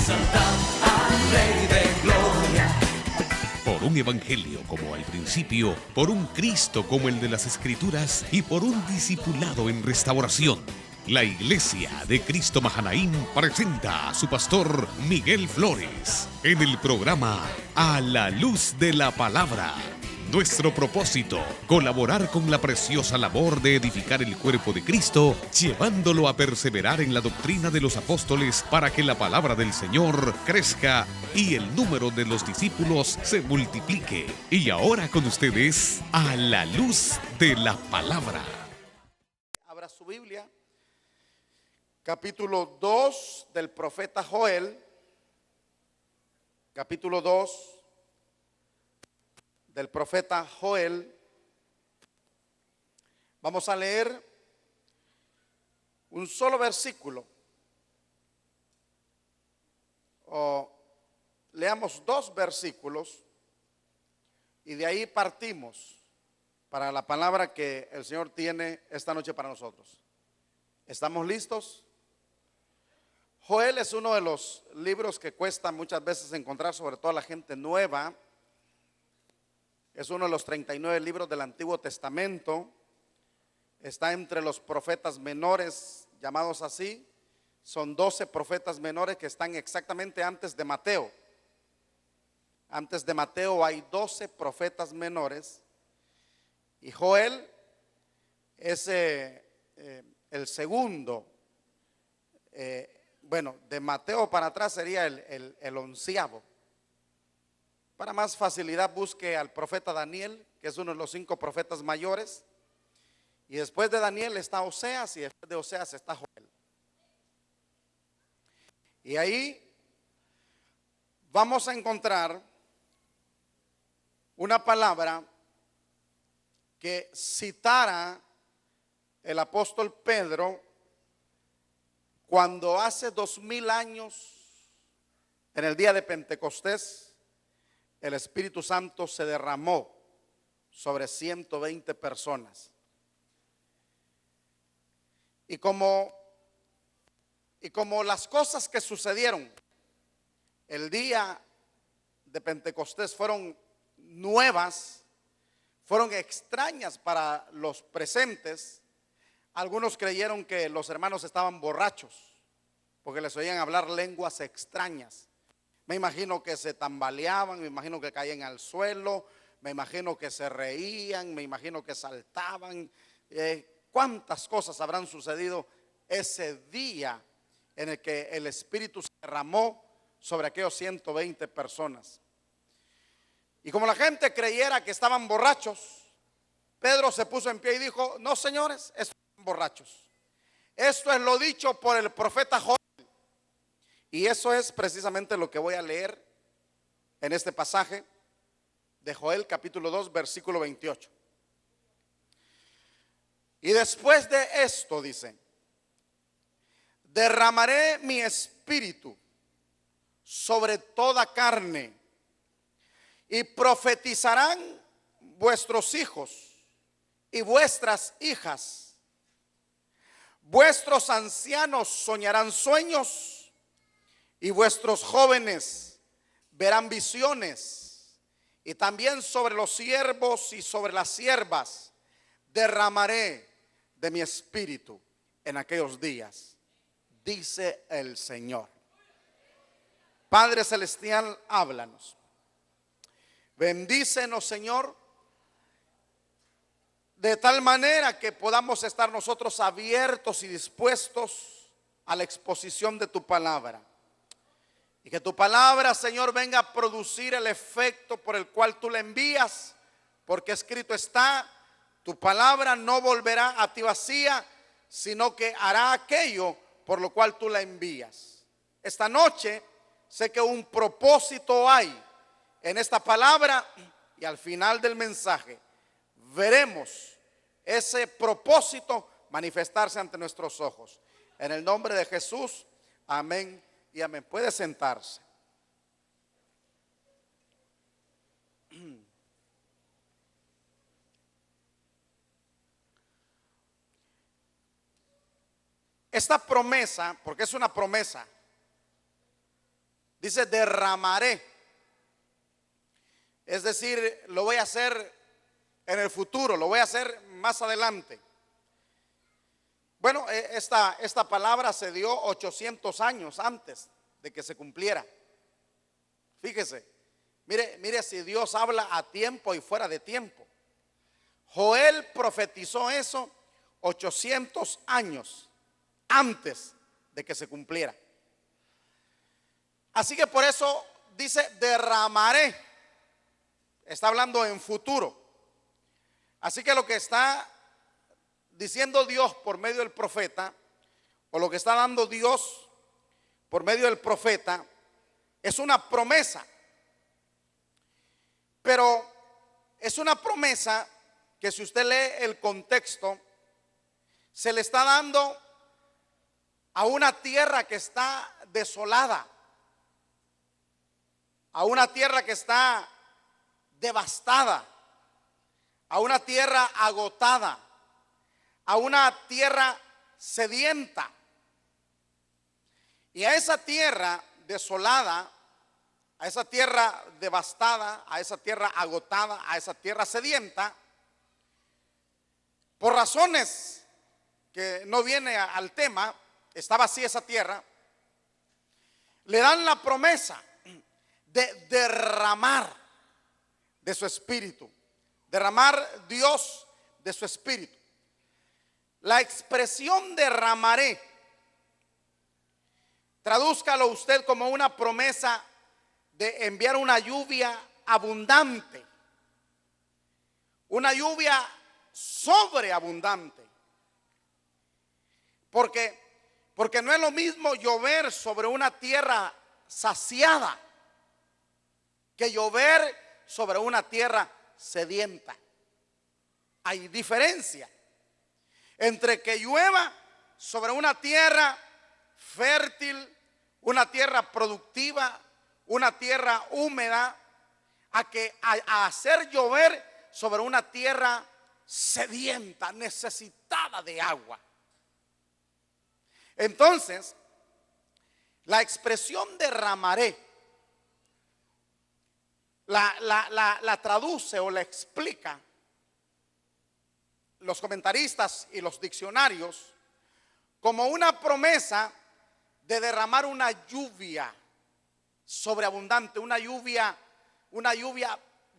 exaltad al Rey de Gloria. Por un evangelio como al principio, por un Cristo como el de las Escrituras y por un discipulado en restauración. La Iglesia de Cristo Mahanaim presenta a su pastor Miguel Flores en el programa A la Luz de la Palabra. Nuestro propósito, colaborar con la preciosa labor de edificar el cuerpo de Cristo, llevándolo a perseverar en la doctrina de los apóstoles para que la palabra del Señor crezca y el número de los discípulos se multiplique. Y ahora con ustedes, A la Luz de la Palabra. Abra su Biblia, capítulo 2 del profeta Joel, capítulo 2 del profeta Joel. Vamos a leer un solo versículo, o leamos dos versículos y de ahí partimos para la palabra que el Señor tiene esta noche para nosotros. ¿Estamos listos? Joel es uno de los libros que cuesta muchas veces encontrar, sobre todo a la gente nueva. Es uno de los 39 libros del Antiguo Testamento. Está entre los profetas menores, llamados así. Son 12 profetas menores que están exactamente antes de Mateo. Antes de Mateo hay 12 profetas menores. Y Joel es el segundo. De Mateo para atrás sería el onceavo. Para más facilidad busque al profeta Daniel, que es uno de los 5 profetas mayores. Y después de Daniel está Oseas y después de Oseas está Joel. Y ahí vamos a encontrar una palabra que citara el apóstol Pedro cuando hace 2000 años, en el día de Pentecostés, el Espíritu Santo se derramó sobre 120 personas. Y como las cosas que sucedieron el día de Pentecostés fueron nuevas, fueron extrañas para los presentes, algunos creyeron que los hermanos estaban borrachos porque les oían hablar lenguas extrañas. Me imagino que se tambaleaban, me imagino que caían al suelo, me imagino que se reían, me imagino que saltaban. ¿Cuántas cosas habrán sucedido ese día en el que el Espíritu se derramó sobre aquellos 120 personas? Y como la gente creyera que estaban borrachos, Pedro se puso en pie y dijo: no, señores, estos son borrachos. Esto es lo dicho por el profeta Joel. Y eso es precisamente lo que voy a leer en este pasaje de Joel capítulo 2 versículo 28. Y después de esto dice: derramaré mi espíritu sobre toda carne, y profetizarán vuestros hijos y vuestras hijas. Vuestros ancianos soñarán sueños, y vuestros jóvenes verán visiones. Y también sobre los siervos y sobre las siervas derramaré de mi espíritu en aquellos días, dice el Señor. Padre celestial, háblanos. Bendícenos, Señor, de tal manera que podamos estar nosotros abiertos y dispuestos a la exposición de tu palabra. Y que tu palabra, Señor, venga a producir el efecto por el cual tú la envías, porque escrito está: tu palabra no volverá a ti vacía, sino que hará aquello por lo cual tú la envías. Esta noche sé que un propósito hay en esta palabra, y al final del mensaje veremos ese propósito manifestarse ante nuestros ojos. En el nombre de Jesús, amén y amén. Puede sentarse. Esta promesa, porque es una promesa, Dice derramaré. Es decir, lo voy a hacer en el futuro, lo voy a hacer más adelante. Bueno, esta palabra se dio 800 años antes de que se cumpliera. Fíjese, mire si Dios habla a tiempo y fuera de tiempo. Joel profetizó eso 800 años antes de que se cumpliera. Así que por eso dice derramaré. Está hablando en futuro. Así que lo que está diciendo Dios por medio del profeta, o lo que está dando Dios por medio del profeta, es una promesa. Pero es una promesa que, si usted lee el contexto, se le está dando a una tierra que está desolada, a una tierra que está devastada, a una tierra agotada, a una tierra sedienta. Y a esa tierra desolada, a esa tierra devastada, a esa tierra agotada, a esa tierra sedienta, por razones que no viene al tema, estaba así esa tierra, le dan la promesa de derramar de su espíritu, derramar Dios de su espíritu. La expresión derramaré, tradúzcalo usted como una promesa de enviar una lluvia abundante, una lluvia sobreabundante. Porque no es lo mismo llover sobre una tierra saciada que llover sobre una tierra sedienta. Hay diferencia entre que llueva sobre una tierra fértil, una tierra productiva, una tierra húmeda, a hacer llover sobre una tierra sedienta, necesitada de agua. Entonces, la expresión derramaré la traduce o la explica los comentaristas y los diccionarios como una promesa de derramar una lluvia sobreabundante, una lluvia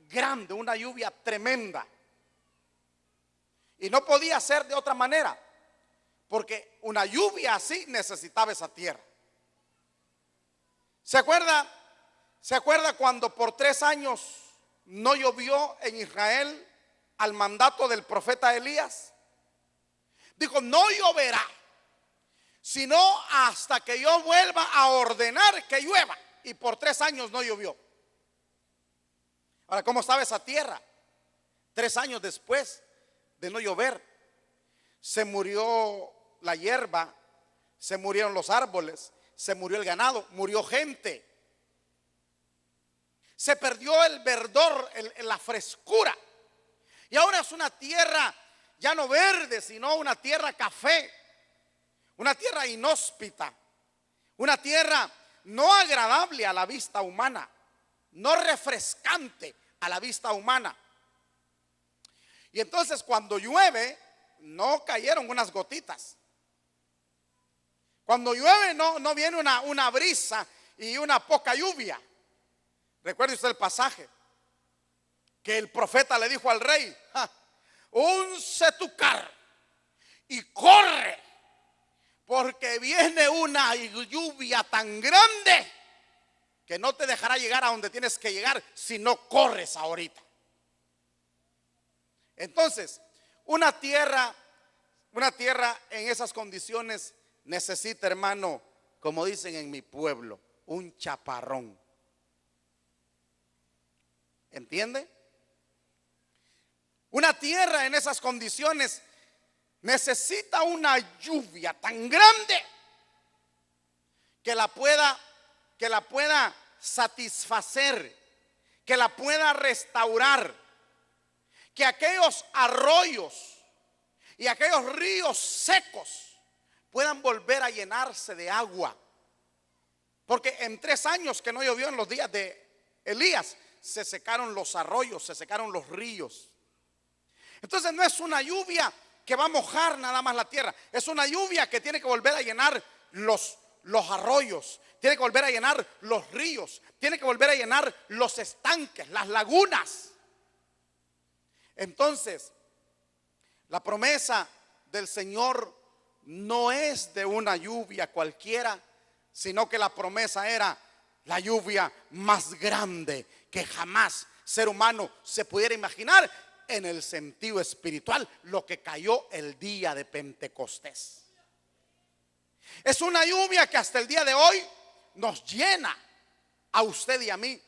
grande, una lluvia tremenda. Y no podía ser de otra manera, porque una lluvia así necesitaba esa tierra. ¿Se acuerda cuando por 3 años no llovió en Israel al mandato del profeta Elías? Dijo, no lloverá, sino hasta que yo vuelva a ordenar que llueva. Y por 3 años no llovió. Ahora, ¿cómo estaba esa tierra? 3 años después de no llover, se murió la hierba, se murieron los árboles, se murió el ganado, murió gente. Se perdió el verdor, la frescura. Y ahora es una tierra ya no verde, sino una tierra café, una tierra inhóspita, una tierra no agradable a la vista humana, no refrescante a la vista humana. Y entonces cuando llueve, no cayeron unas gotitas. Cuando llueve no viene una brisa y una poca lluvia. Recuerde usted el pasaje que el profeta le dijo al rey: unce tu carro y corre, porque viene una lluvia tan grande que no te dejará llegar a donde tienes que llegar si no corres ahorita. Entonces, una tierra en esas condiciones necesita, hermano, como dicen en mi pueblo, un chaparrón. ¿Entiende? Una tierra en esas condiciones necesita una lluvia tan grande que la pueda satisfacer, que la pueda restaurar, que aquellos arroyos y aquellos ríos secos puedan volver a llenarse de agua. Porque en 3 años que no llovió en los días de Elías, se secaron los arroyos, se secaron los ríos. Entonces no es una lluvia que va a mojar nada más la tierra, es una lluvia que tiene que volver a llenar los arroyos, tiene que volver a llenar los ríos, tiene que volver a llenar los estanques, las lagunas. Entonces, la promesa del Señor no es de una lluvia cualquiera, sino que la promesa era la lluvia más grande que jamás ser humano se pudiera imaginar en el sentido espiritual, lo que cayó el día de Pentecostés. Es una lluvia que hasta el día de hoy nos llena a usted y a mí.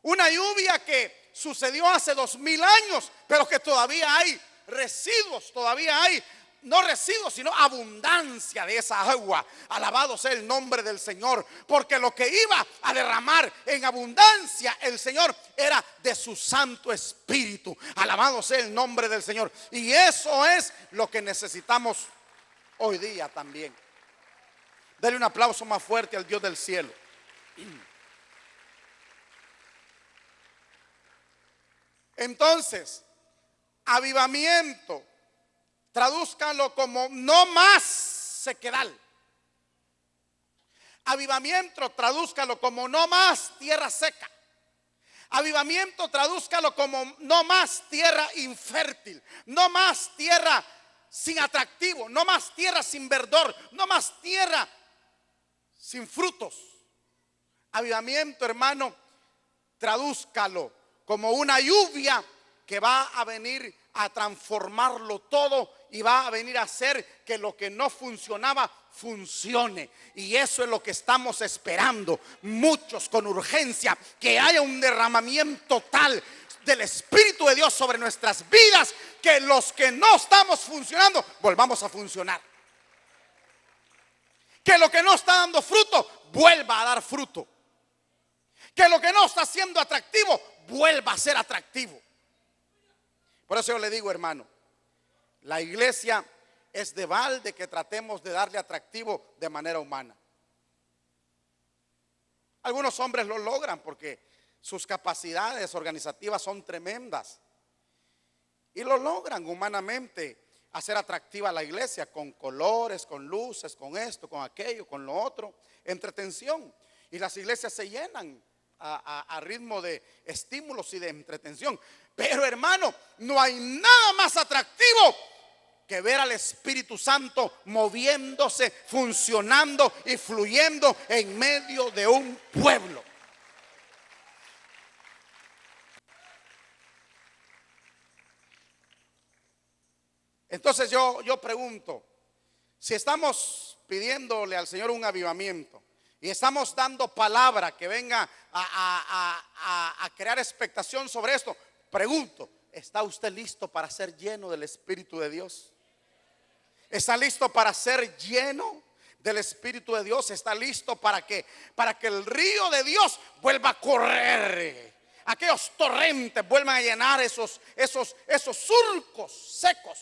Una lluvia que sucedió hace 2000 años, pero que todavía hay residuos, todavía hay, no residuos, sino abundancia de esa agua. Alabado sea el nombre del Señor, porque lo que iba a derramar en abundancia el Señor era de su Santo Espíritu. Alabado sea el nombre del Señor. Y eso es lo que necesitamos hoy día también. Dale un aplauso más fuerte al Dios del cielo. Entonces, avivamiento, tradúzcalo como no más sequedal. Avivamiento, tradúzcalo como no más tierra seca. Avivamiento, tradúzcalo como no más tierra infértil, no más tierra sin atractivo, no más tierra sin verdor, no más tierra sin frutos. Avivamiento, hermano, tradúzcalo como una lluvia que va a venir a transformarlo todo y va a venir a hacer que lo que no funcionaba funcione. Y eso es lo que estamos esperando muchos con urgencia, que haya un derramamiento tal del Espíritu de Dios sobre nuestras vidas, que los que no estamos funcionando volvamos a funcionar, que lo que no está dando fruto vuelva a dar fruto, que lo que no está siendo atractivo vuelva a ser atractivo. Por eso yo le digo, hermano, la iglesia es de balde que tratemos de darle atractivo de manera humana. Algunos hombres lo logran porque sus capacidades organizativas son tremendas y lo logran humanamente hacer atractiva la iglesia con colores, con luces, con esto, con aquello, con lo otro, entretención. Y las iglesias se llenan a ritmo de estímulos y de entretención. Pero hermano, no hay nada más atractivo que ver al Espíritu Santo moviéndose, funcionando y fluyendo en medio de un pueblo. Entonces yo pregunto, si estamos pidiéndole al Señor un avivamiento y estamos dando palabra que venga a crear expectación sobre esto, pregunto, ¿está usted listo para ser lleno del Espíritu de Dios? ¿Está listo para ser lleno del Espíritu de Dios? ¿Está listo para que el río de Dios vuelva a correr? Aquellos torrentes vuelvan a llenar esos surcos secos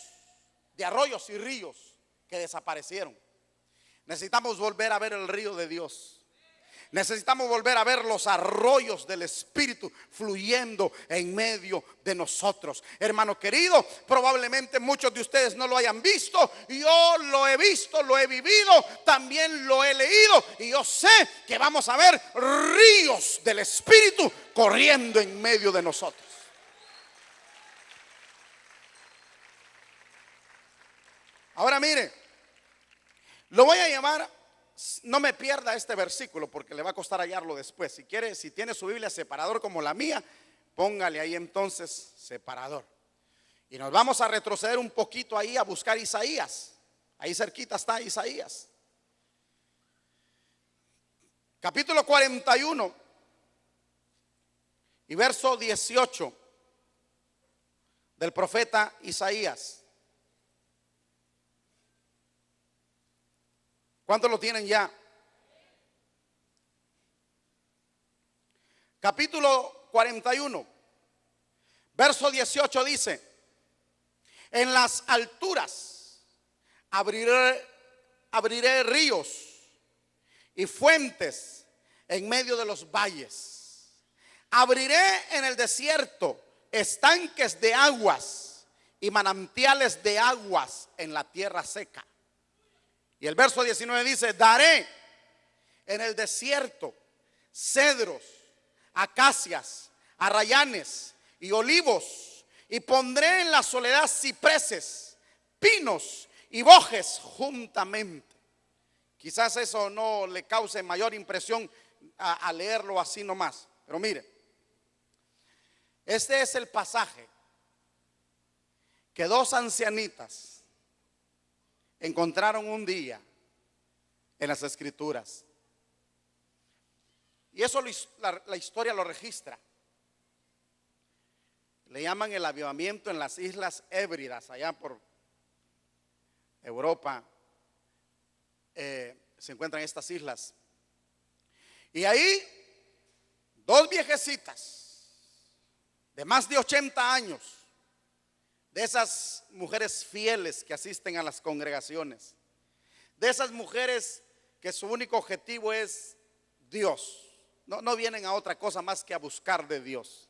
de arroyos y ríos que desaparecieron. Necesitamos volver a ver el río de Dios. Necesitamos volver a ver los arroyos del Espíritu fluyendo en medio de nosotros. Hermano querido, probablemente muchos de ustedes no lo hayan visto. Yo lo he visto, lo he vivido, también lo he leído. Y yo sé que vamos a ver ríos del Espíritu corriendo en medio de nosotros. Ahora mire, lo voy a llamar, no me pierda este versículo porque le va a costar hallarlo después. Si quiere, si tiene su Biblia separador como la mía, póngale ahí entonces separador. Y nos vamos a retroceder un poquito ahí a buscar Isaías. Ahí cerquita está Isaías. Capítulo 41 y verso 18 del profeta Isaías. ¿Cuántos lo tienen ya? Capítulo 41, verso 18 dice: en las alturas abriré ríos y fuentes en medio de los valles. Abriré en el desierto estanques de aguas y manantiales de aguas en la tierra seca. Y el verso 19 dice: daré en el desierto cedros, acacias, arrayanes y olivos, y pondré en la soledad cipreses, pinos y bojes juntamente. Quizás eso no le cause mayor impresión a leerlo así nomás, pero mire, este es el pasaje que dos ancianitas encontraron un día en las Escrituras. Y eso la historia lo registra. Le llaman el avivamiento en las Islas Hébridas, allá por Europa. Se encuentran estas islas. Y ahí dos viejecitas de más de 80 años, de esas mujeres fieles que asisten a las congregaciones, de esas mujeres que su único objetivo es Dios, no vienen a otra cosa más que a buscar de Dios.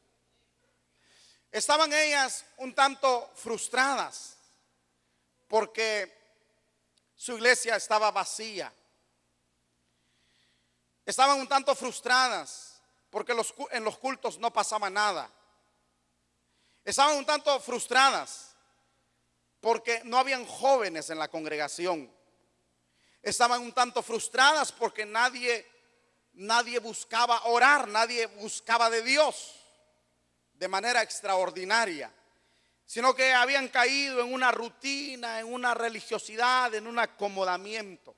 Estaban ellas un tanto frustradas porque su iglesia estaba vacía. Estaban un tanto frustradas porque en los cultos no pasaba nada. Estaban un tanto frustradas porque no habían jóvenes en la congregación. Estaban un tanto frustradas porque nadie buscaba orar, nadie buscaba de Dios de manera extraordinaria, sino que habían caído en una rutina, en una religiosidad, en un acomodamiento.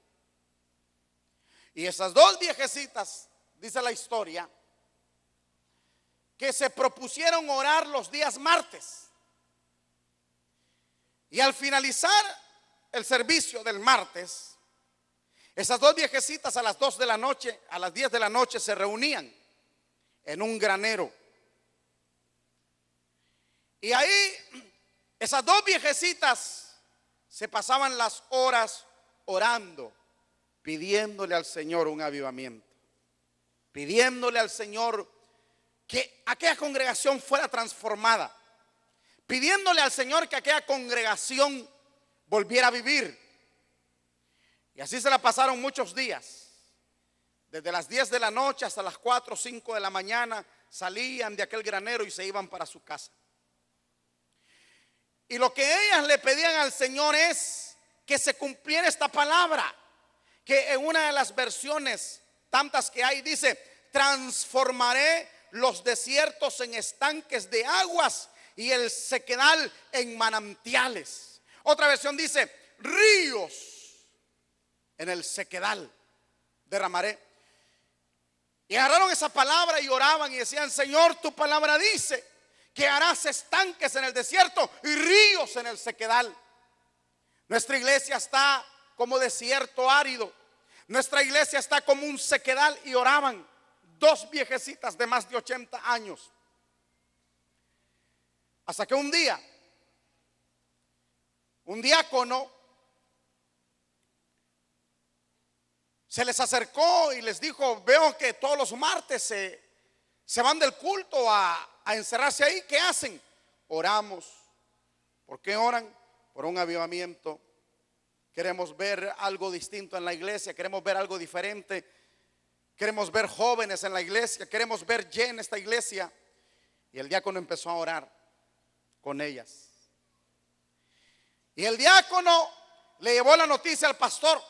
Y esas dos viejecitas, dice la historia, que se propusieron orar los días martes. Y al finalizar el servicio del martes, esas dos viejecitas a las 2 de la noche, a las 10 de la noche se reunían en un granero. Y ahí esas dos viejecitas se pasaban las horas orando, pidiéndole al Señor un avivamiento, pidiéndole al Señor que aquella congregación fuera transformada, pidiéndole al Señor que aquella congregación volviera a vivir. Y así se la pasaron muchos días. Desde las 10 de la noche hasta las 4 o 5 de la mañana salían de aquel granero y se iban para su casa. Y lo que ellas le pedían al Señor es que se cumpliera esta palabra, que en una de las versiones tantas que hay dice: transformaré los desiertos en estanques de aguas y el sequedal en manantiales. Otra versión dice: ríos en el sequedal derramaré. Y agarraron esa palabra y oraban y decían: Señor, tu palabra dice que harás estanques en el desierto y ríos en el sequedal. Nuestra iglesia está como desierto árido. Nuestra iglesia está como un sequedal. Y oraban dos viejecitas de más de 80 años. Hasta que un día, un diácono se les acercó y les dijo: veo que todos los martes se van del culto a encerrarse ahí. ¿Qué hacen? Oramos. ¿Por qué oran? Por un avivamiento. Queremos ver algo distinto en la iglesia, queremos ver algo diferente, queremos ver jóvenes en la iglesia, queremos ver llena esta iglesia. Y el diácono empezó a orar con ellas. Y el diácono le llevó la noticia al pastor.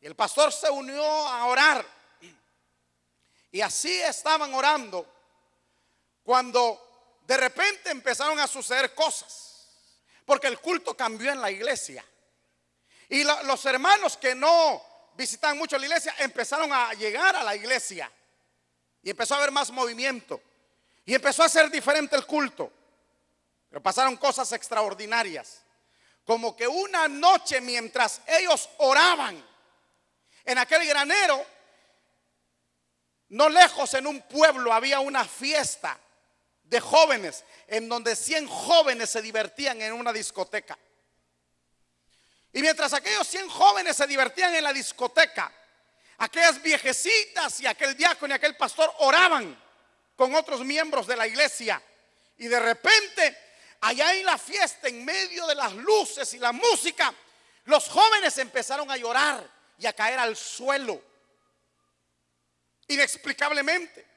Y el pastor se unió a orar. Y así estaban orando cuando de repente empezaron a suceder cosas, porque el culto cambió en la iglesia. Y los hermanos que no visitan mucho la iglesia empezaron a llegar a la iglesia. Y empezó a haber más movimiento. Y empezó a ser diferente el culto. Pero pasaron cosas extraordinarias. Como que una noche, mientras ellos oraban en aquel granero, no lejos en un pueblo había una fiesta de jóvenes, en donde 100 jóvenes se divertían en una discoteca. Y mientras aquellos 100 jóvenes se divertían en la discoteca, aquellas viejecitas y aquel diácono y aquel pastor oraban con otros miembros de la iglesia. Y de repente, allá en la fiesta, en medio de las luces y la música, los jóvenes empezaron a llorar y a caer al suelo inexplicablemente.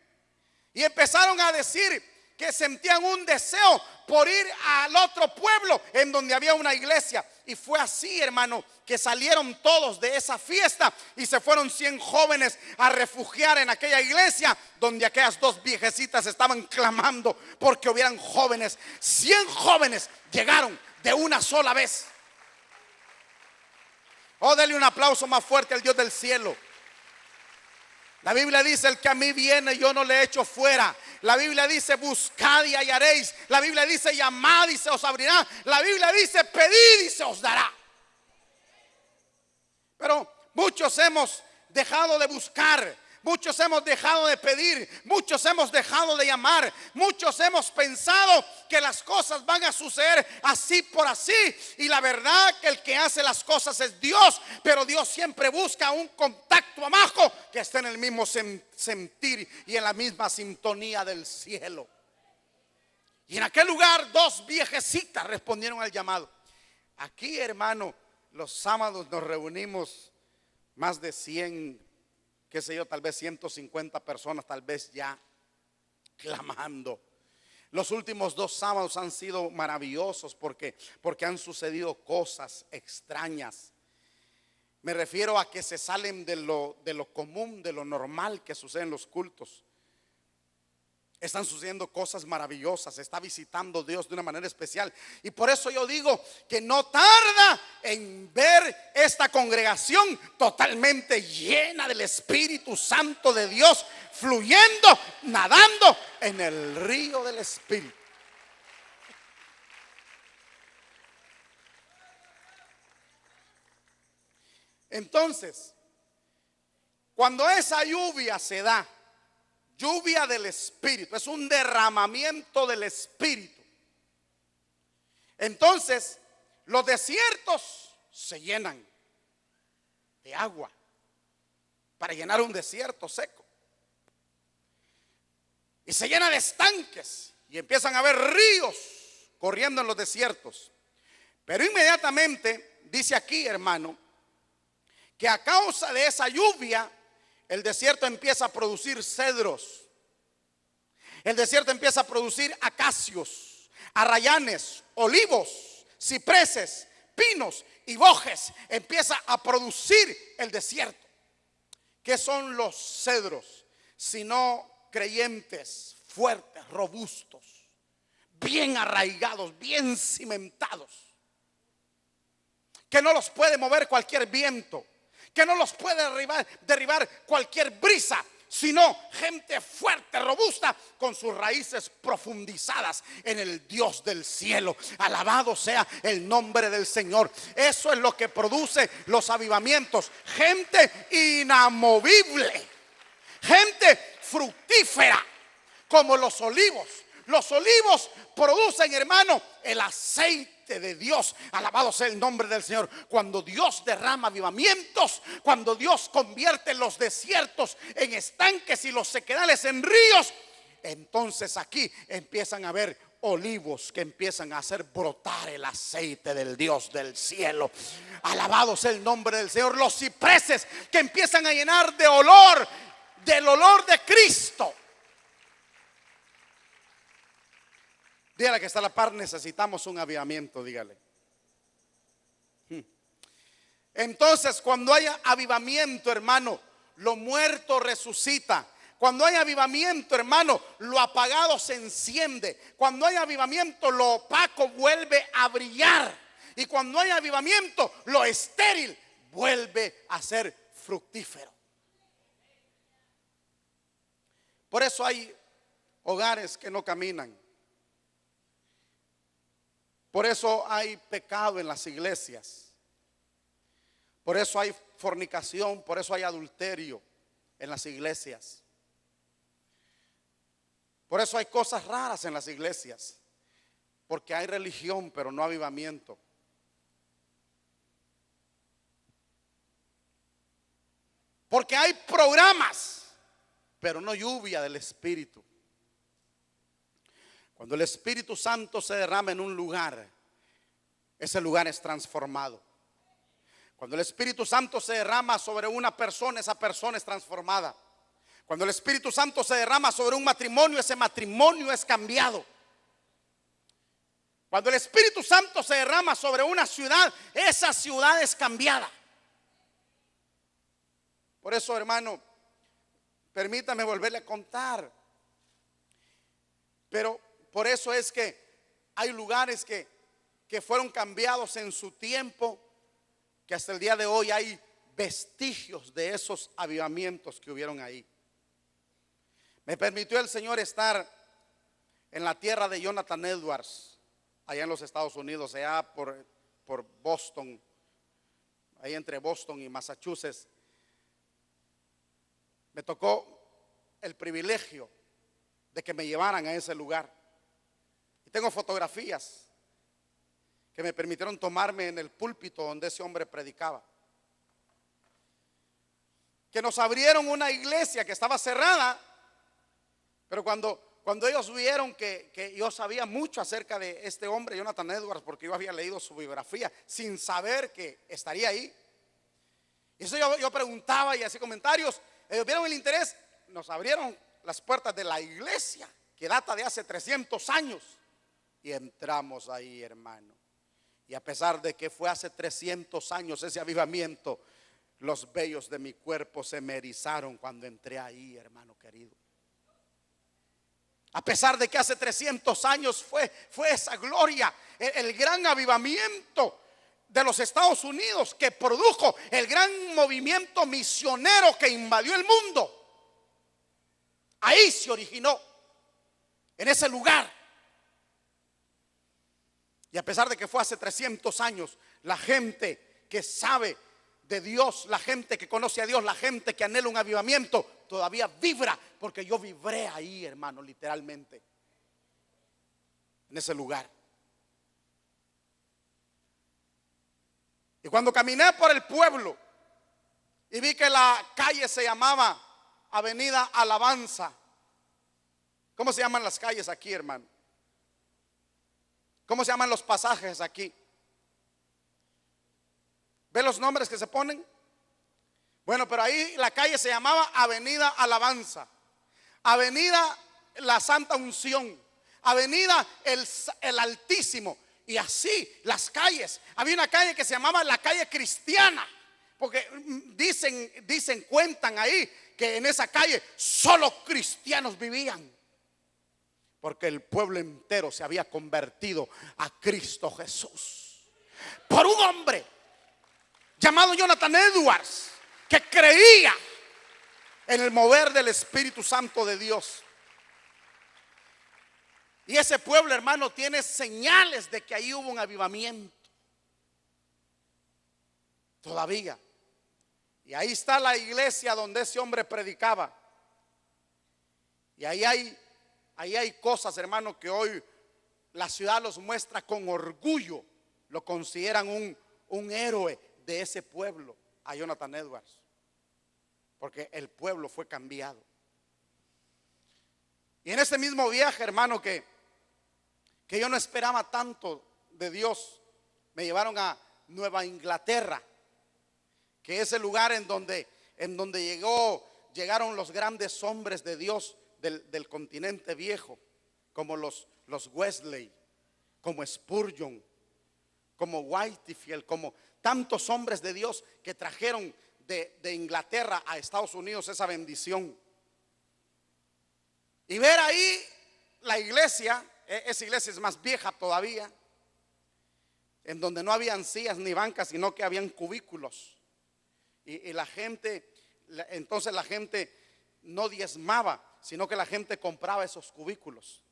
Y empezaron a decir que sentían un deseo por ir al otro pueblo en donde había una iglesia. Y fue así, hermano, que salieron todos de esa fiesta y se fueron 100 jóvenes a refugiar en aquella iglesia donde aquellas dos viejecitas estaban clamando porque hubieran jóvenes. 100 jóvenes llegaron de una sola vez. Oh, denle un aplauso más fuerte al Dios del cielo. La Biblia dice: el que a mí viene yo no le echo fuera. La Biblia dice: buscad y hallaréis. La Biblia dice: llamad y se os abrirá. La Biblia dice: pedid y se os dará. Pero muchos hemos dejado de buscar, muchos hemos dejado de pedir, muchos hemos dejado de llamar, muchos hemos pensado que las cosas van a suceder así por así. Y la verdad que el que hace las cosas es Dios, pero Dios siempre busca un contacto abajo que esté en el mismo sentir y en la misma sintonía del cielo. Y en aquel lugar 2 viejecitas respondieron al llamado. Aquí, hermano, los sábados nos reunimos más de 100, qué sé yo, tal vez 150 personas, tal vez ya clamando. Los últimos 2 sábados han sido maravillosos porque han sucedido cosas extrañas. Me refiero a que se salen de lo común, de lo normal que sucede en los cultos. Están sucediendo cosas maravillosas. Está visitando Dios de una manera especial. Y por eso yo digo que no tarda en ver esta congregación totalmente llena del Espíritu Santo de Dios, fluyendo, nadando en el río del Espíritu. Entonces, cuando esa lluvia se da, lluvia del Espíritu, es un derramamiento del Espíritu. Entonces, los desiertos se llenan de agua para llenar un desierto seco. Y se llena de estanques y empiezan a haber ríos corriendo en los desiertos. Pero inmediatamente, dice aquí, hermano, que a causa de esa lluvia, el desierto empieza a producir cedros. El desierto empieza a producir acacios, arrayanes, olivos, cipreses, pinos y bojes. Empieza a producir el desierto. ¿Qué son los cedros? Sino creyentes fuertes, robustos, bien arraigados, bien cimentados, que no los puede mover cualquier viento, que no los puede derribar cualquier brisa, sino gente fuerte, robusta, con sus raíces profundizadas en el Dios del cielo. Alabado sea el nombre del Señor. Eso es lo que produce los avivamientos. Gente inamovible, gente fructífera, como los olivos. Los olivos producen, hermano, el aceite de Dios. Alabado sea el nombre del Señor. Cuando Dios derrama avivamientos, cuando Dios convierte los desiertos en estanques y los sequedales en ríos, entonces aquí empiezan a haber olivos que empiezan a hacer brotar el aceite del Dios del cielo. Alabado sea el nombre del Señor. Los cipreses que empiezan a llenar de olor, del olor de Cristo. Dígale que está a la par: necesitamos un avivamiento, dígale. Entonces, cuando haya avivamiento, hermano, lo muerto resucita. Cuando hay avivamiento, hermano, lo apagado se enciende. Cuando hay avivamiento, lo opaco vuelve a brillar. Y cuando hay avivamiento, lo estéril vuelve a ser fructífero. Por eso hay hogares que no caminan. Por eso hay pecado en las iglesias. Por eso hay fornicación, por eso hay adulterio en las iglesias. Por eso hay cosas raras en las iglesias. Porque hay religión, pero no avivamiento. Porque hay programas, pero no lluvia del Espíritu. Cuando el Espíritu Santo se derrama en un lugar, ese lugar es transformado. Cuando el Espíritu Santo se derrama sobre una persona, esa persona es transformada. Cuando el Espíritu Santo se derrama sobre un matrimonio, ese matrimonio es cambiado. Cuando el Espíritu Santo se derrama sobre una ciudad, esa ciudad es cambiada. Por eso, hermano, permítame volverle a contar. Pero por eso es que hay lugares que fueron cambiados en su tiempo, que hasta el día de hoy hay vestigios de esos avivamientos que hubieron ahí. Me permitió el Señor estar en la tierra de Jonathan Edwards, allá en los Estados Unidos, allá por Boston, ahí entre Boston y Massachusetts. Me tocó el privilegio de que me llevaran a ese lugar. Y tengo fotografías que me permitieron tomarme en el púlpito donde ese hombre predicaba. Que nos abrieron una iglesia que estaba cerrada, pero cuando ellos vieron que yo sabía mucho acerca de este hombre, Jonathan Edwards, porque yo había leído su biografía sin saber que estaría ahí. Y eso yo preguntaba y hacía comentarios. Ellos vieron el interés, nos abrieron las puertas de la iglesia que data de hace 300 años y entramos ahí, hermano. Y a pesar de que fue hace 300 años ese avivamiento, los vellos de mi cuerpo se me erizaron cuando entré ahí, hermano querido. A pesar de que hace 300 años fue esa gloria, el gran avivamiento de los Estados Unidos que produjo el gran movimiento misionero que invadió el mundo. Ahí se originó, en ese lugar. Y a pesar de que fue hace 300 años, la gente que sabe de Dios, la gente que conoce a Dios, la gente que anhela un avivamiento, todavía vibra, porque yo vibré ahí, hermano, literalmente, en ese lugar. Y cuando caminé por el pueblo y vi que la calle se llamaba Avenida Alabanza. ¿Cómo se llaman las calles aquí, hermano? ¿Cómo se llaman los pasajes aquí? ¿Ve los nombres que se ponen? Bueno, pero ahí la calle se llamaba Avenida Alabanza, Avenida La Santa Unción, Avenida el Altísimo. Y así las calles. Había una calle que se llamaba la calle cristiana, porque cuentan ahí que en esa calle solo cristianos vivían, porque el pueblo entero se había convertido a Cristo Jesús por un hombre llamado Jonathan Edwards, que creía en el mover del Espíritu Santo de Dios. Y ese pueblo, hermano, tiene señales de que ahí hubo un avivamiento todavía. Y ahí está la iglesia donde ese hombre predicaba. Y ahí hay cosas, hermano, que hoy la ciudad los muestra con orgullo. Lo consideran un héroe de ese pueblo, a Jonathan Edwards, porque el pueblo fue cambiado. Y en ese mismo viaje, hermano, que yo no esperaba tanto de Dios, me llevaron a Nueva Inglaterra, que es el lugar en donde llegaron los grandes hombres de Dios del continente viejo, como los Wesley, como Spurgeon, como Whitefield, como tantos hombres de Dios que trajeron de Inglaterra a Estados Unidos esa bendición. Y ver ahí la iglesia, esa iglesia es más vieja todavía, en donde no habían sillas ni bancas, sino que habían cubículos. Y la gente, entonces la gente no diezmaba, sino que la gente compraba esos cubículos.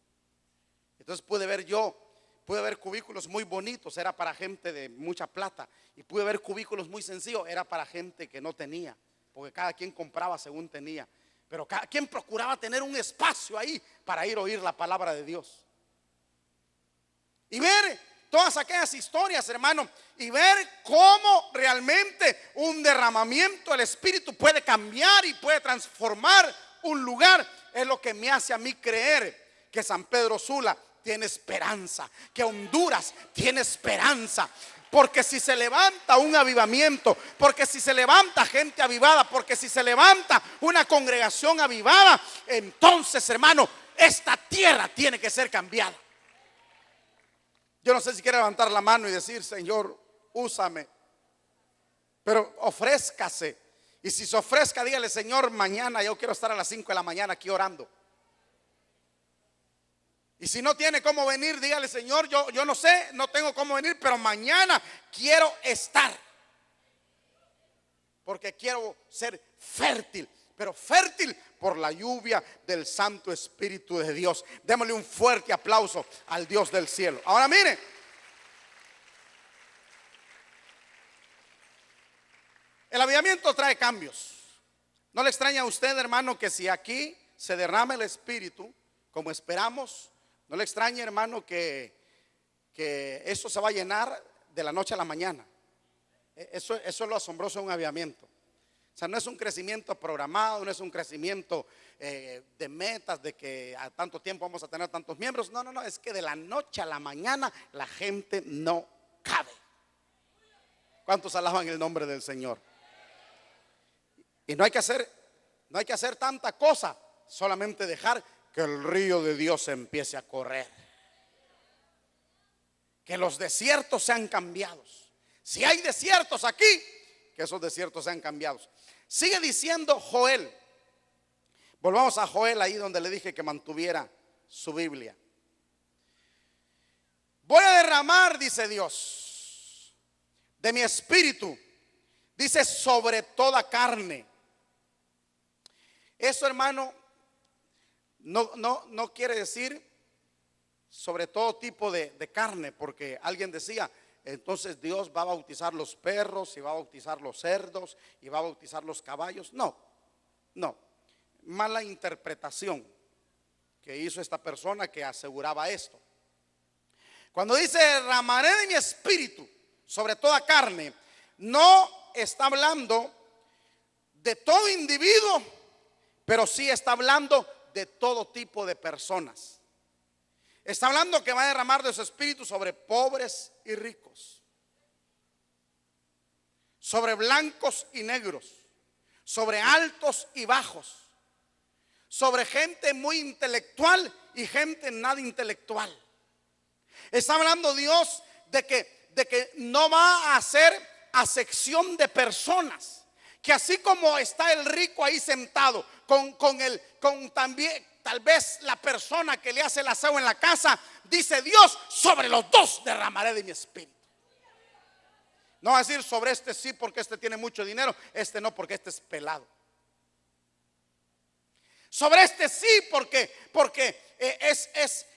Entonces pude ver cubículos muy bonitos, era para gente de mucha plata. Y pude ver cubículos muy sencillos, era para gente que no tenía, porque cada quien compraba según tenía. Pero cada quien procuraba tener un espacio ahí para ir a oír la palabra de Dios. Y ver todas aquellas historias, hermano, y ver cómo realmente un derramamiento del Espíritu puede cambiar y puede transformar un lugar, es lo que me hace a mí creer que San Pedro Sula tiene esperanza, que Honduras tiene esperanza. Porque si se levanta un avivamiento, porque si se levanta gente avivada, porque si se levanta una congregación avivada, entonces, hermano, esta tierra tiene que ser cambiada. Yo no sé si quiere levantar la mano y decir: Señor, úsame. Pero ofrézcase. Y si se ofrezca, dígale: Señor, mañana yo quiero estar a las 5 de la mañana aquí orando. Y si no tiene cómo venir, dígale: Señor, yo no sé, no tengo cómo venir, pero mañana quiero estar. Porque quiero ser fértil, pero fértil por la lluvia del Santo Espíritu de Dios. Démosle un fuerte aplauso al Dios del cielo. Ahora mire, el avivamiento trae cambios. No le extraña a usted, hermano, que si aquí se derrama el Espíritu como esperamos, no le extrañe, hermano, que eso se va a llenar de la noche a la mañana. Eso es lo asombroso de un avivamiento. O sea, no es un crecimiento programado, no es un crecimiento de metas, de que a tanto tiempo vamos a tener tantos miembros. No, es que de la noche a la mañana la gente no cabe. ¿Cuántos alaban el nombre del Señor? Y no hay que hacer tanta cosa, solamente dejar que el río de Dios empiece a correr. Que los desiertos sean cambiados. Si hay desiertos aquí, que esos desiertos sean cambiados. Sigue diciendo Joel. Volvamos a Joel, ahí donde le dije que mantuviera su Biblia. Voy a derramar, dice Dios, de mi espíritu, dice, sobre toda carne. Eso, hermano, no quiere decir sobre todo tipo de carne, porque alguien decía: entonces Dios va a bautizar los perros, y va a bautizar los cerdos, y va a bautizar los caballos. No, mala interpretación que hizo esta persona que aseguraba esto. Cuando dice derramaré de mi espíritu sobre toda carne, no está hablando de todo individuo, pero sí está hablando de todo tipo de personas. Está hablando que va a derramar de su espíritu sobre pobres y ricos, sobre blancos y negros, sobre altos y bajos, sobre gente muy intelectual y gente nada intelectual. Está hablando Dios de que no va a hacer acepción de personas, que así como está el rico ahí sentado con también tal vez la persona que le hace el aseo en la casa, dice Dios: sobre los dos derramaré de mi espíritu. No va a decir sobre este sí porque este tiene mucho dinero, este no porque este es pelado. Sobre este sí porque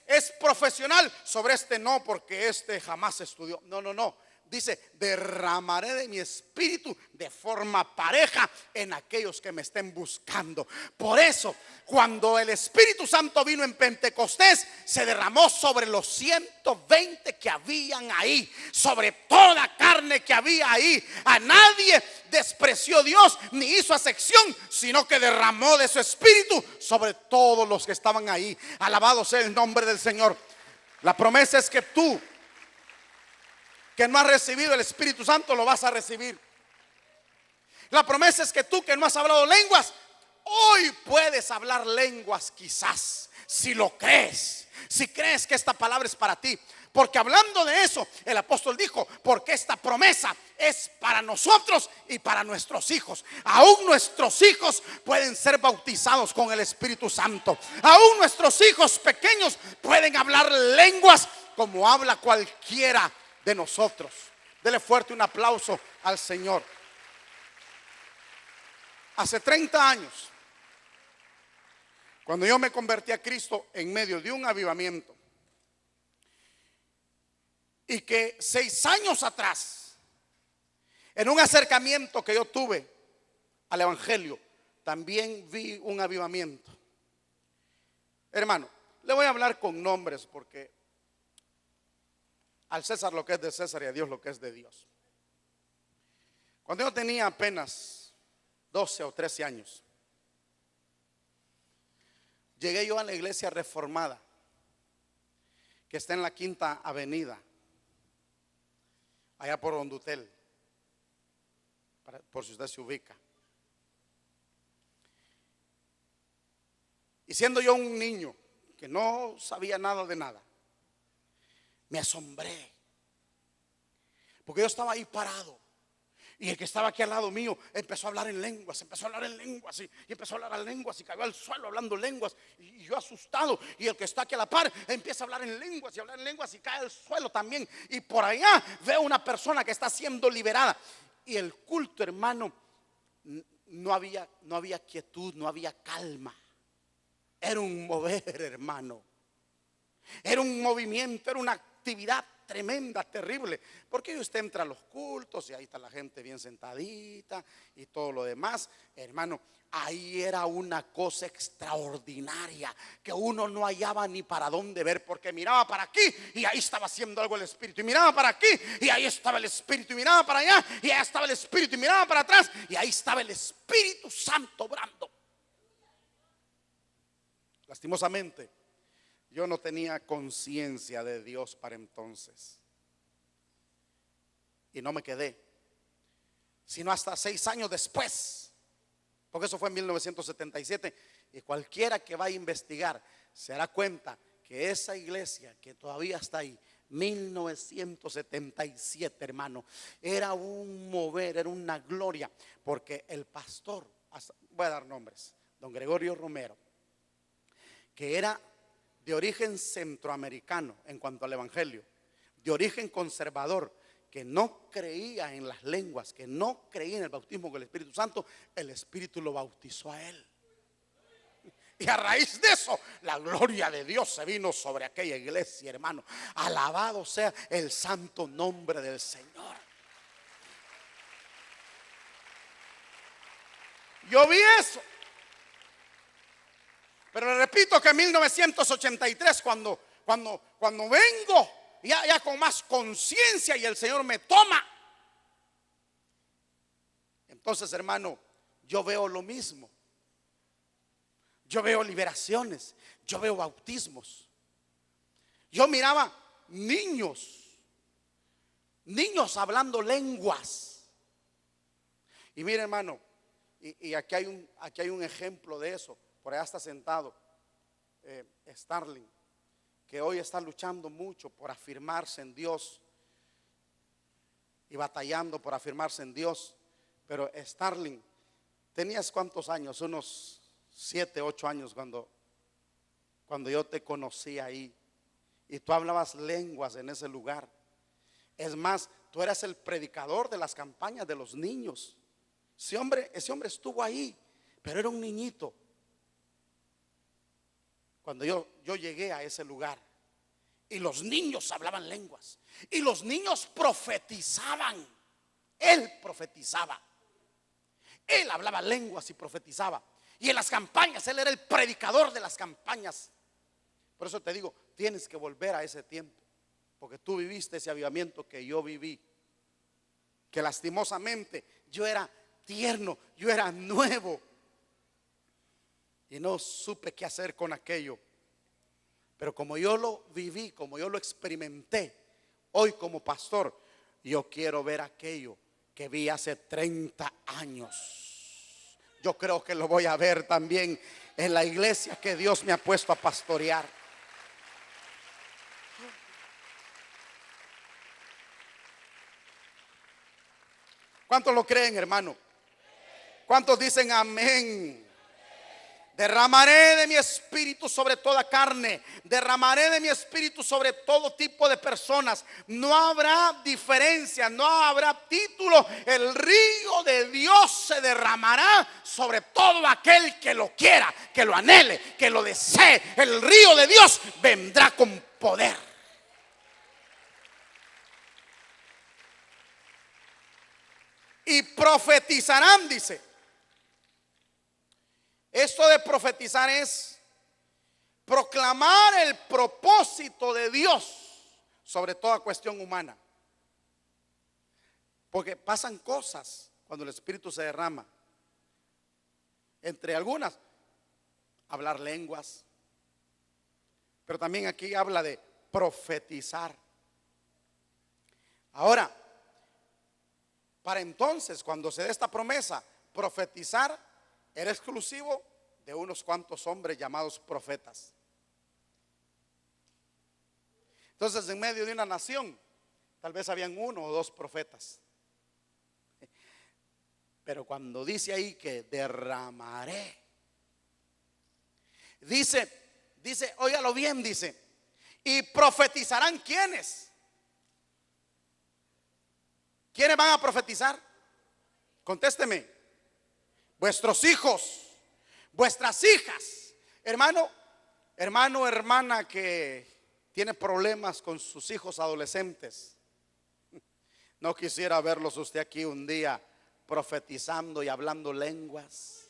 es profesional, sobre este no porque este jamás estudió. No. Dice: derramaré de mi espíritu de forma pareja en aquellos que me estén buscando. Por eso, cuando el Espíritu Santo vino en Pentecostés, se derramó sobre los 120 que habían ahí, sobre toda carne que había ahí. A nadie despreció Dios ni hizo acepción, sino que derramó de su espíritu sobre todos los que estaban ahí. Alabado sea el nombre del Señor. La promesa es que tú, que no has recibido el Espíritu Santo, lo vas a recibir. La promesa es que tú, que no has hablado lenguas, hoy puedes hablar lenguas quizás, si lo crees, si crees que esta palabra es para ti. Porque hablando de eso, el apóstol dijo: porque esta promesa es para nosotros y para nuestros hijos. Aún nuestros hijos pueden ser bautizados con el Espíritu Santo. Aún nuestros hijos pequeños pueden hablar lenguas como habla cualquiera de nosotros. Dele fuerte un aplauso al Señor. Hace 30 años, cuando yo me convertí a Cristo en medio de un avivamiento, y que 6 años atrás, en un acercamiento que yo tuve al Evangelio, también vi un avivamiento. Hermano, le voy a hablar con nombres porque al César lo que es de César y a Dios lo que es de Dios. Cuando yo tenía apenas 12 o 13 años, llegué yo a la iglesia reformada que está en la Quinta Avenida, allá por Hondutel, por si usted se ubica. Y siendo yo un niño que no sabía nada de nada, me asombré, porque yo estaba ahí parado y el que estaba aquí al lado mío empezó a hablar en lenguas, y empezó a hablar en lenguas y cayó al suelo hablando lenguas, y yo asustado, y el que está aquí a la par empieza a hablar en lenguas y cae al suelo también, y por allá veo una persona que está siendo liberada, y el culto, hermano, no había quietud, no había calma. Era un mover, hermano. Era un movimiento, era una actividad tremenda, terrible. Porque usted entra a los cultos y ahí está la gente bien sentadita y todo lo demás. Hermano, ahí era una cosa extraordinaria que uno no hallaba ni para dónde ver, porque miraba para aquí y ahí estaba haciendo algo el Espíritu, y miraba para aquí y ahí estaba el Espíritu, y miraba para allá y ahí estaba el Espíritu, y miraba para atrás y ahí estaba el Espíritu Santo obrando. Lastimosamente, yo no tenía conciencia de Dios para entonces. Y no me quedé, sino hasta 6 años después, porque eso fue en 1977. Y cualquiera que va a investigar se dará cuenta que esa iglesia que todavía está ahí, 1977, hermano, era un mover, era una gloria, porque el pastor, voy a dar nombres, don Gregorio Romero, que era de origen centroamericano en cuanto al evangelio, de origen conservador, que no creía en las lenguas, que no creía en el bautismo con el Espíritu Santo, el Espíritu lo bautizó a él. Y a raíz de eso, la gloria de Dios se vino sobre aquella iglesia, hermano. Alabado sea el santo nombre del Señor. Yo vi eso. Pero le repito que en 1983, cuando vengo ya con más conciencia y el Señor me toma, entonces, hermano, yo veo lo mismo. Yo veo liberaciones, yo veo bautismos. Yo miraba niños hablando lenguas. Y mire, hermano, y aquí hay un ejemplo de eso. Por allá está sentado Starling, que hoy está luchando mucho por afirmarse en Dios y batallando por afirmarse en Dios. Pero Starling, ¿tenías cuántos años? Unos 7, 8 años cuando yo te conocí ahí, y tú hablabas lenguas en ese lugar. Es más, tú eras el predicador de las campañas de los niños. Ese hombre estuvo ahí, pero era un niñito cuando yo llegué a ese lugar, y los niños hablaban lenguas, y los niños profetizaban. Él profetizaba, él hablaba lenguas y profetizaba, y en las campañas él era el predicador de las campañas. Por eso te digo, tienes que volver a ese tiempo, porque tú viviste ese avivamiento que yo viví, que lastimosamente yo era tierno, yo era nuevo y no supe qué hacer con aquello. Pero como yo lo viví, como yo lo experimenté, hoy como pastor, yo quiero ver aquello que vi hace 30 años. Yo creo que lo voy a ver también en la iglesia que Dios me ha puesto a pastorear. ¿Cuántos lo creen, hermano? ¿Cuántos dicen amén? Derramaré de mi espíritu sobre toda carne, derramaré de mi espíritu sobre todo tipo de personas. No habrá diferencia, no habrá título. El río de Dios se derramará sobre todo aquel que lo quiera, que lo anhele, que lo desee. El río de Dios vendrá con poder. Y profetizarán, dice. Esto de profetizar es proclamar el propósito de Dios sobre toda cuestión humana. Porque pasan cosas cuando el Espíritu se derrama. Entre algunas, hablar lenguas. Pero también aquí habla de profetizar. Ahora, para entonces, cuando se dé esta promesa, profetizar era exclusivo de unos cuantos hombres llamados profetas. Entonces, en medio de una nación, tal vez habían 1 o 2 profetas. Pero cuando dice ahí que derramaré, dice, óigalo bien, dice, y profetizarán ¿quiénes? ¿Quiénes van a profetizar? Contésteme. Vuestros hijos, vuestras hijas. Hermano, hermana que tiene problemas con sus hijos adolescentes, no quisiera verlos usted aquí un día profetizando y hablando lenguas.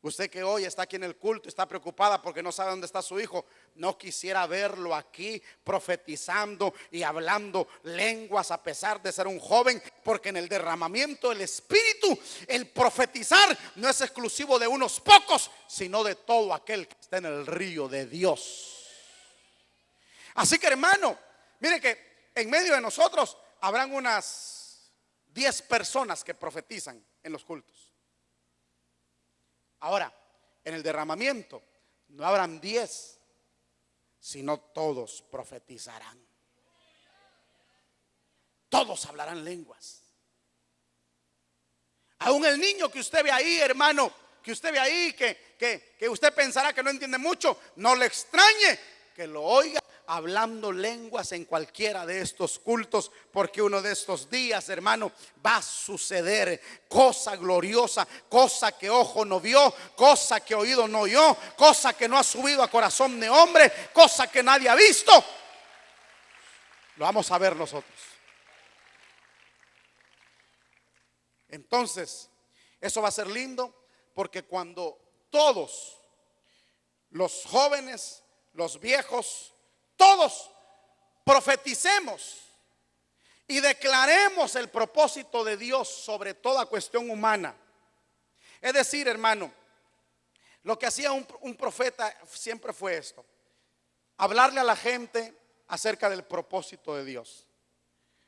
Usted que hoy está aquí en el culto, está preocupada porque no sabe dónde está su hijo, no quisiera verlo aquí profetizando y hablando lenguas a pesar de ser un joven, porque en el derramamiento del Espíritu, el profetizar no es exclusivo de unos pocos, sino de todo aquel que está en el río de Dios. Así que, hermano, mire que en medio de nosotros habrán unas 10 personas que profetizan en los cultos. Ahora, en el derramamiento no habrán 10, sino todos profetizarán. Todos hablarán lenguas. Aún el niño que usted ve ahí, hermano, que usted ve ahí, que usted pensará que no entiende mucho, no le extrañe que lo oiga hablando lenguas en cualquiera de estos cultos, porque uno de estos días, hermano, va a suceder cosa gloriosa, cosa que ojo no vio, cosa que oído no oyó, cosa que no ha subido a corazón de hombre, cosa que nadie ha visto. Lo vamos a ver nosotros. Entonces, eso va a ser lindo, porque cuando todos, los jóvenes, los viejos, todos profeticemos y declaremos el propósito de Dios sobre toda cuestión humana. Es decir, hermano, lo que hacía un profeta siempre fue esto: hablarle a la gente acerca del propósito de Dios.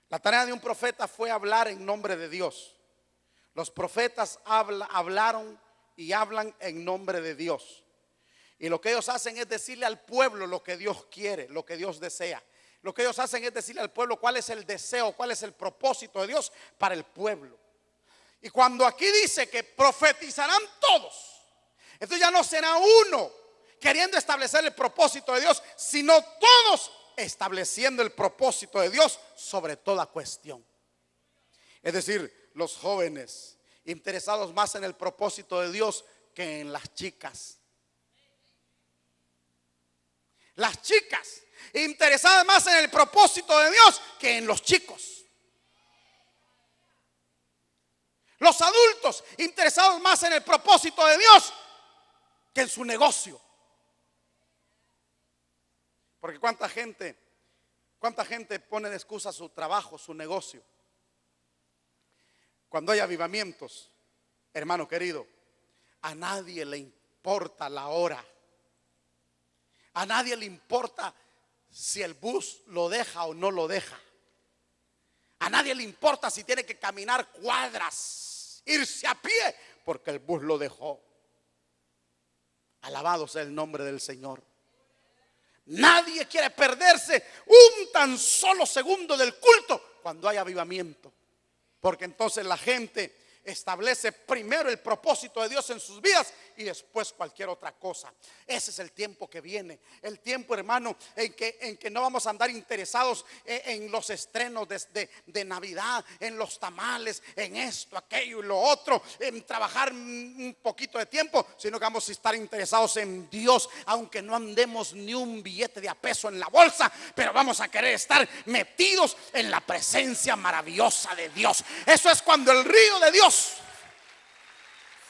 La tarea de un profeta fue hablar en nombre de Dios. Los profetas hablaron y hablan en nombre de Dios. Y lo que ellos hacen es decirle al pueblo lo que Dios quiere, lo que Dios desea. Lo que ellos hacen es decirle al pueblo cuál es el deseo, cuál es el propósito de Dios para el pueblo. Y cuando aquí dice que profetizarán todos, entonces ya no será uno queriendo establecer el propósito de Dios, sino todos estableciendo el propósito de Dios sobre toda cuestión. Es decir, los jóvenes interesados más en el propósito de Dios que en las chicas. Las chicas interesadas más en el propósito de Dios que en los chicos. Los adultos interesados más en el propósito de Dios que en su negocio. Porque cuánta gente pone de excusa su trabajo, su negocio. Cuando hay avivamientos, hermano querido, a nadie le importa la hora. A nadie le importa si el bus lo deja o no lo deja. A nadie le importa si tiene que caminar cuadras, irse a pie, porque el bus lo dejó. Alabado sea el nombre del Señor. Nadie quiere perderse un tan solo segundo del culto cuando hay avivamiento, porque entonces la gente establece primero el propósito de Dios en sus vidas y después cualquier otra cosa. Ese es el tiempo que viene. El tiempo, hermano, en que no vamos a andar interesados en los estrenos de Navidad, en los tamales, en esto, aquello y lo otro, en trabajar un poquito de tiempo, sino que vamos a estar interesados en Dios, aunque no andemos ni un billete de a peso en la bolsa, pero vamos a querer estar metidos en la presencia maravillosa de Dios. Eso es cuando el río de Dios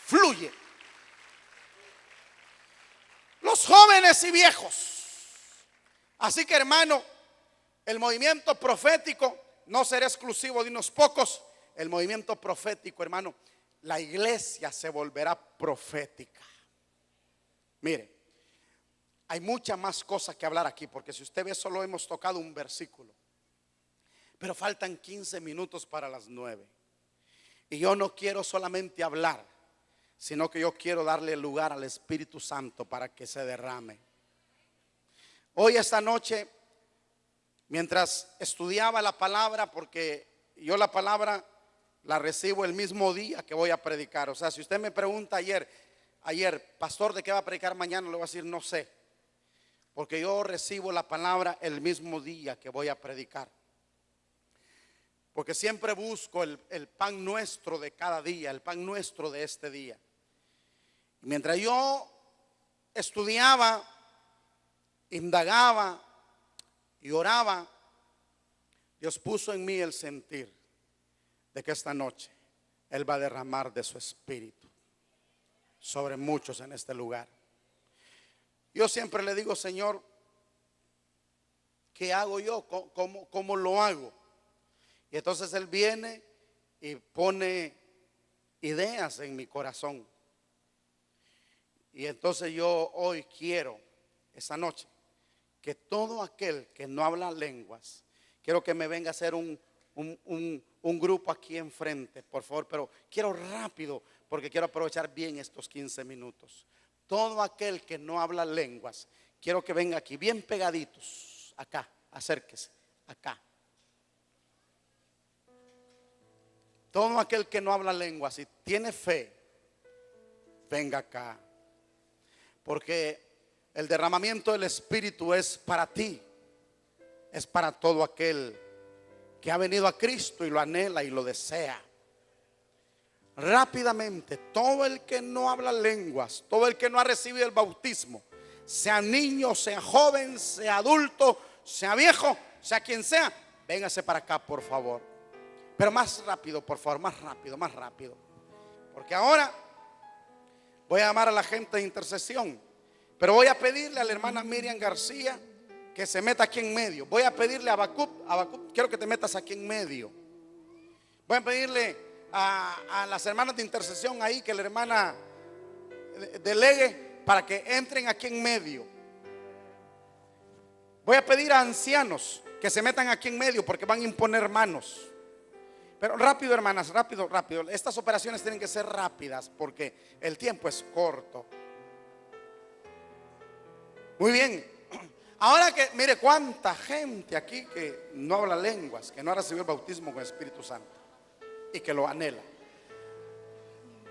fluye. Los jóvenes y viejos Así que, hermano, el movimiento profético no será exclusivo de unos pocos. El movimiento profético, hermano, la iglesia se volverá profética. Mire, hay muchas más cosas que hablar aquí, porque si usted ve, solo hemos tocado un versículo. Pero faltan 15 minutos para las 9. Y yo no quiero solamente hablar, sino que yo quiero darle lugar al Espíritu Santo para que se derrame. Hoy, esta noche, mientras estudiaba la palabra, porque yo la palabra la recibo el mismo día que voy a predicar. O sea, si usted me pregunta ayer, pastor, ¿de qué va a predicar mañana? Le voy a decir, no sé. Porque yo recibo la palabra el mismo día que voy a predicar. Porque siempre busco el pan nuestro de cada día, el pan nuestro de este día. Y mientras yo estudiaba, indagaba y oraba, Dios puso en mí el sentir de que esta noche Él va a derramar de su espíritu sobre muchos en este lugar. Yo siempre le digo, Señor, ¿qué hago yo? ¿Cómo lo hago? Y entonces Él viene y pone ideas en mi corazón. Y entonces yo hoy quiero, esta noche, que todo aquel que no habla lenguas, quiero que me venga a hacer un grupo aquí enfrente, por favor. Pero quiero rápido, porque quiero aprovechar bien estos 15 minutos. Todo aquel que no habla lenguas, quiero que venga aquí, bien pegaditos, acá, acérquese, acá. Todo aquel que no habla lenguas y tiene fe, venga acá. Porque el derramamiento del Espíritu es para ti, es para todo aquel que ha venido a Cristo y lo anhela y lo desea. Rápidamente, todo el que no habla lenguas, todo el que no ha recibido el bautismo, sea niño, sea joven, sea adulto, sea viejo, sea quien sea, véngase para acá, por favor. Pero más rápido, por favor, más rápido, más rápido. Porque ahora voy a llamar a la gente de intercesión. Pero voy a pedirle a la hermana Miriam García que se meta aquí en medio. Voy a pedirle a Habacuc, quiero que te metas aquí en medio. Voy a pedirle a las hermanas de intercesión ahí, que la hermana delegue para que entren aquí en medio. Voy a pedir a ancianos que se metan aquí en medio, porque van a imponer manos. Pero rápido, hermanas, rápido, rápido. Estas operaciones tienen que ser rápidas porque el tiempo es corto. Muy bien. Ahora que mire cuánta gente aquí que no habla lenguas, que no ha recibido el bautismo con el Espíritu Santo y que lo anhela.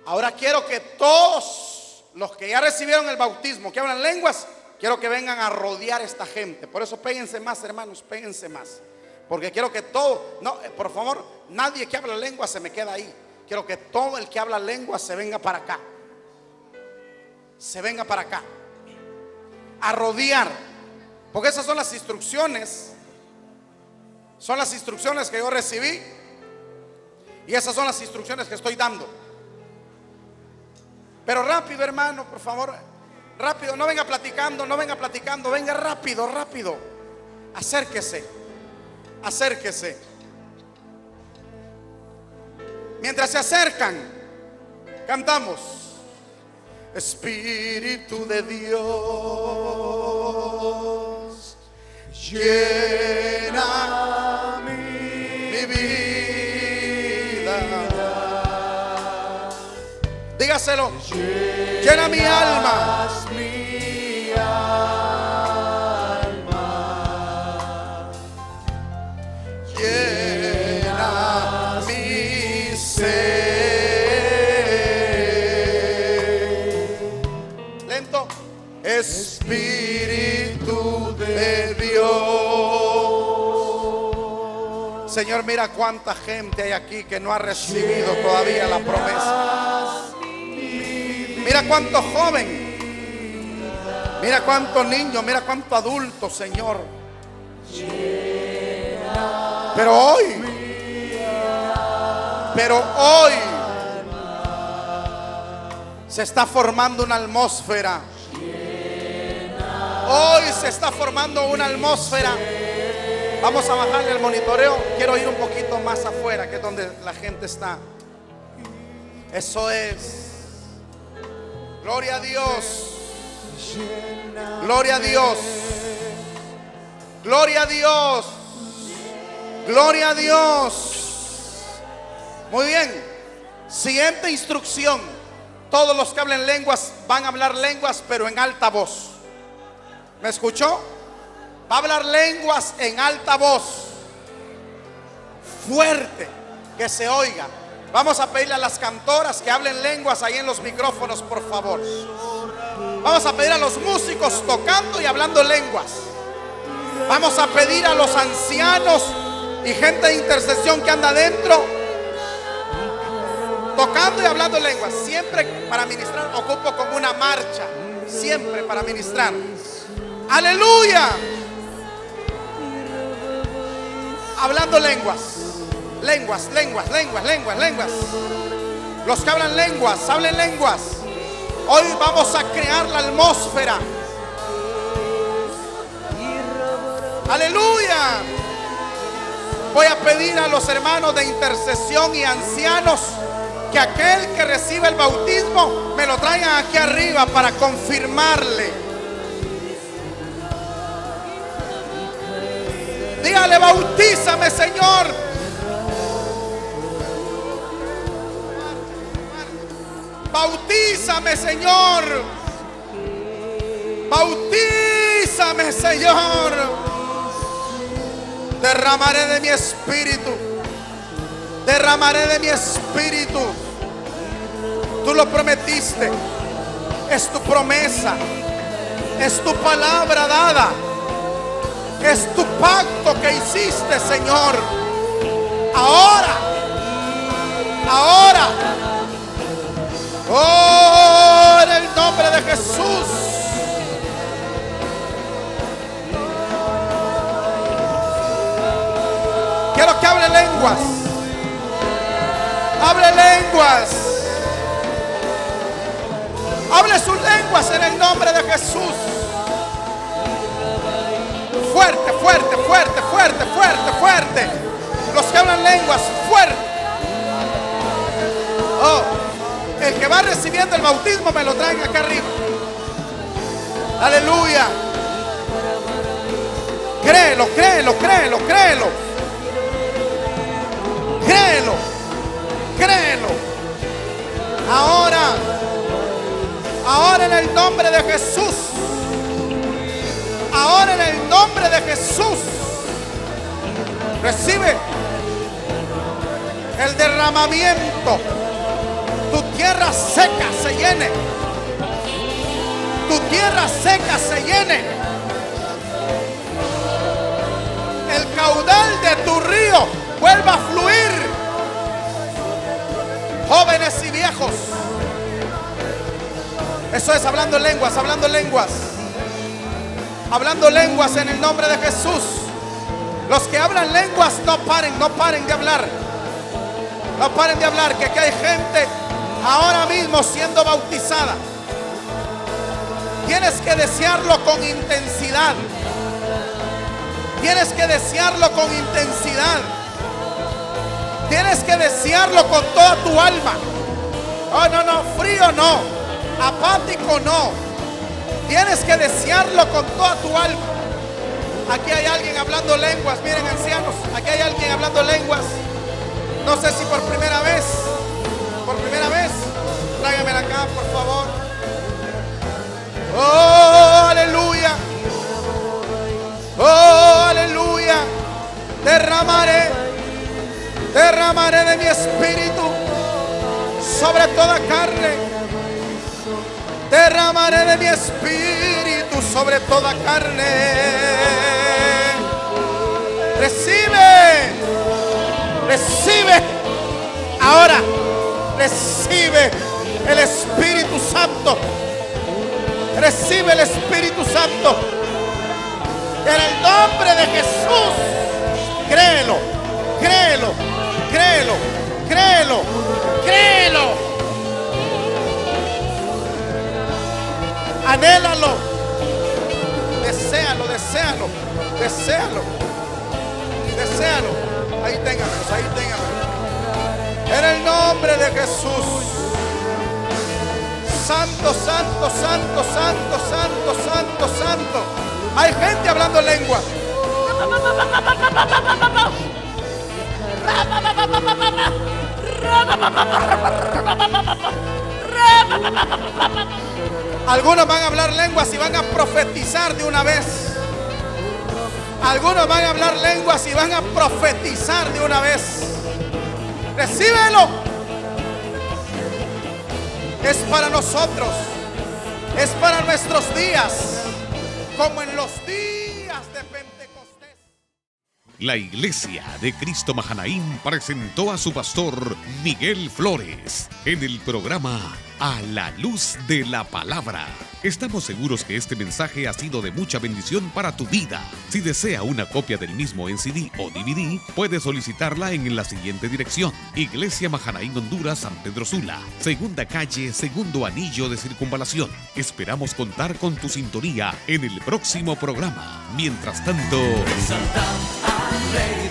Ahora quiero que todos los que ya recibieron el bautismo, que hablan lenguas, quiero que vengan a rodear a esta gente. Por eso péguense más, hermanos, péguense más. Porque quiero que todo, no, por favor, nadie que habla lengua se me queda ahí. Quiero que todo el que habla lengua se venga para acá. Se venga para acá. A rodear. Porque esas son las instrucciones. Son las instrucciones que yo recibí. Y esas son las instrucciones que estoy dando. Pero rápido, hermano, por favor. Rápido, no venga platicando, no venga platicando. Venga rápido, rápido. Acérquese. Acérquese. Mientras se acercan, cantamos: Espíritu de Dios, llena mi vida. Dígaselo: llena mi alma. Llena mi ser. Lento. Espíritu de Dios. Señor, mira cuánta gente hay aquí que no ha recibido todavía la promesa. Mira cuánto joven. Mira cuánto niño. Mira cuánto adulto, Señor. Pero hoy se está formando una atmósfera. Hoy se está formando una atmósfera. Vamos a bajarle el monitoreo. Quiero ir un poquito más afuera, que es donde la gente está. Eso es. Gloria a Dios. Gloria a Dios. Gloria a Dios. Gloria a Dios. Muy bien. Siguiente instrucción. Todos los que hablen lenguas van a hablar lenguas, pero en alta voz. ¿Me escuchó? Va a hablar lenguas en alta voz, fuerte, que se oiga. Vamos a pedirle a las cantoras que hablen lenguas ahí en los micrófonos, por favor. Vamos a pedir a los músicos tocando y hablando lenguas. Vamos a pedir a los ancianos y gente de intercesión que anda adentro, tocando y hablando lenguas. Siempre para ministrar ocupo como una marcha, siempre para ministrar. Aleluya. Hablando lenguas. Lenguas. Los que hablan lenguas, hablen lenguas. Hoy vamos a crear la atmósfera. Aleluya. Voy a pedir a los hermanos de intercesión y ancianos que aquel que reciba el bautismo me lo traigan aquí arriba para confirmarle. Dígale: bautízame, Señor. Bautízame, Señor. Bautízame, Señor. Derramaré de mi espíritu. Derramaré de mi espíritu. Tú lo prometiste. Es tu promesa. Es tu palabra dada. Es tu pacto que hiciste, Señor. Ahora. Oh, en el nombre de Jesús. Quiero que hable lenguas. Hable lenguas. Hable sus lenguas en el nombre de Jesús. Fuerte, fuerte, fuerte, fuerte, fuerte, fuerte. Los que hablan lenguas, fuerte. Oh, el que va recibiendo el bautismo me lo traen acá arriba. Aleluya. Créelo, créelo, créelo, créelo. Créelo, créelo. Ahora en el nombre de Jesús. Ahora en el nombre de Jesús. Recibe el derramamiento. Tu tierra seca se llene. Tu tierra seca se llene. El caudal de tu río vuelva a fluir. Jóvenes y viejos. Eso es hablando lenguas, hablando lenguas. Hablando lenguas en el nombre de Jesús. Los que hablan lenguas no paren de hablar. No paren de hablar, que aquí hay gente ahora mismo siendo bautizada. Tienes que desearlo con intensidad. Tienes que desearlo con intensidad. Tienes que desearlo con toda tu alma. Oh, no, frío no. Apático no. Tienes que desearlo con toda tu alma. Aquí hay alguien hablando lenguas. Miren, ancianos, aquí hay alguien hablando lenguas. No sé si por primera vez. Por primera vez. Tráigamela acá, por favor. Oh, aleluya. Oh, aleluya. Derramaré de mi espíritu sobre toda carne. Derramaré de mi espíritu sobre toda carne. Recibe. Recibe. Ahora recibe el Espíritu Santo. Recibe el Espíritu Santo. En el nombre de Jesús. Créelo, créelo, créelo, créelo, créelo. Anhélalo. deséalo, deséalo, deséalo, deséalo. Ahí téngamelos, ahí téngamelos. En el nombre de Jesús. Santo, santo, santo, santo, santo, santo, santo. Hay gente hablando lengua. Algunos van a hablar lenguas y van a profetizar de una vez. Algunos van a hablar lenguas y van a profetizar de una vez. Recíbelo. Es para nosotros. Es para nuestros días. Como en los días de Pentecostés. La Iglesia de Cristo Mahanaim presentó a su pastor Miguel Flores en el programa A la Luz de la Palabra. Estamos seguros que este mensaje ha sido de mucha bendición para tu vida. Si desea una copia del mismo en CD o DVD, puede solicitarla en la siguiente dirección: Iglesia Mahanaim Honduras, San Pedro Sula, segunda calle, segundo anillo de circunvalación. Esperamos contar con tu sintonía en el próximo programa. Mientras tanto, Santa Alegre.